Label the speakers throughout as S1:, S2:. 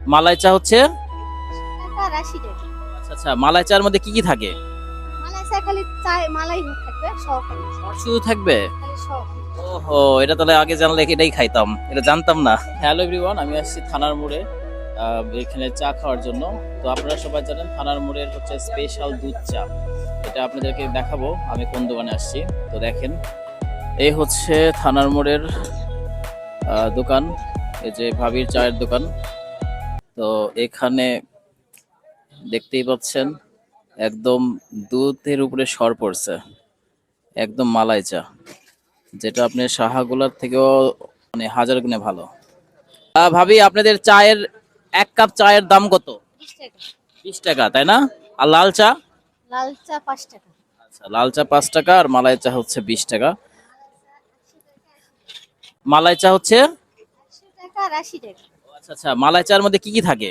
S1: মালাই চা হচ্ছে?
S2: টাকা ৮০ টাকা।
S1: আচ্ছা আচ্ছা, মালাই চার মধ্যে কি কি থাকে?
S2: মালাই চা খালি চায় মালাই থাকবে, সহ খালি
S1: শুধু থাকবে?
S2: খালি সহ।
S1: ওহো, এটা তাহলে আগে জানলে এটাই খাইতাম, এটা জানতাম না। হ্যালো এভরিওয়ান, আমি আসছি থানার মোড়ে এখানে চা খাওয়ার জন্য। তো আপনারা সবাই জানেন থানার মোড়ের হচ্ছে স্পেশাল দুধ চা। এটা আপনাদেরকে দেখাবো আমি কোন দোকানে আসছি। তো দেখেন, এই হচ্ছে থানার মোড়ের দোকান, এই যে ভাবির চায়ের দোকান। তো এখানে দেখতেই পাচ্ছেন একদম দুধের উপরে সর পড়ছে, একদম মালাই চা, যেটা আপনার সাহাগুলার থেকেও মানে হাজার গুণে ভালো। ভাবি, আপনাদের চায়ের এক কাপ চায়ের দাম কত?
S2: ২০ টাকা।
S1: 20 টাকা, তাই না? আর লাল চা?
S2: লাল চা ৫ টাকা।
S1: আচ্ছা, লাল চা 5 টাকা আর মালাই চা হচ্ছে 20 টাকা। মালাই চা হচ্ছে?
S2: ৮০ টাকা আর ৮০ টাকা।
S1: আচ্ছা আচ্ছা, মালাই চার মধ্যে কি কি থাকে?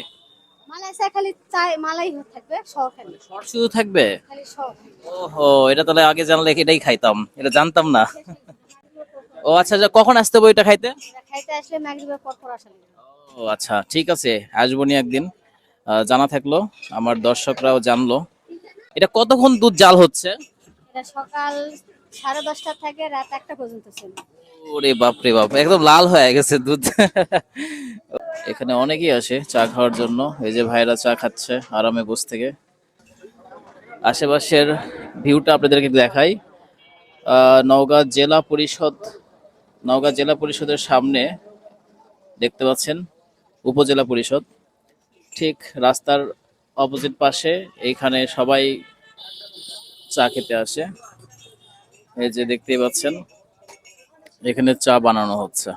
S2: মালাই চা খালি চায় মালাই থাকবে, সহ খালি
S1: সর শুধু থাকবে?
S2: খালি সহ।
S1: ওহো, এটা তাহলে আগে জানলে এটাই খাইতাম, এটা জানতাম না। ও আচ্ছা আচ্ছা, কখন আসতে হবে এটা খাইতে?
S2: এটা খাইতে আসলে মাগরিবের পর পর আসা লাগবে।
S1: ও আচ্ছা, ঠিক আছে, আসবো নি একদিন। জানা থাকলো, আমার দর্শকরাও জানলো। এটা কতক্ষণ দুধ জাল হচ্ছে?
S2: এটা সকাল 10:30 থেকে রাত 1টা পর্যন্ত ছিল।
S1: ওরে বাপ রে বাপ, একদম লাল হয়ে গেছে দুধ। এখানে অনেকেই আসে চা খাওয়ার জন্য, এই যে ভাইরা চা খাচ্ছে আরামে বসে থেকে। আশেপাশের ভিউটা আপনাদেরকে দেখাই। নওগাঁ জেলা পরিষদ, নওগাঁ জেলা পরিষদের সামনে দেখতে পাচ্ছেন উপজেলা পরিষদ, ঠিক রাস্তার অপোজিট পাশে এইখানে সবাই চা খেতে আসে। এই যে দেখতেই পাচ্ছেন এখানে চা বানানো হচ্ছে।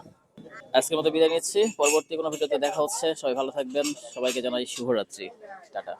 S1: আজকের মতো বিদায় নিচ্ছি, পরবর্তী কোনো ভিডিওতে দেখা হচ্ছে। সবাই ভালো থাকবেন, সবাইকে জানাই শুভরাত্রি, টাটা।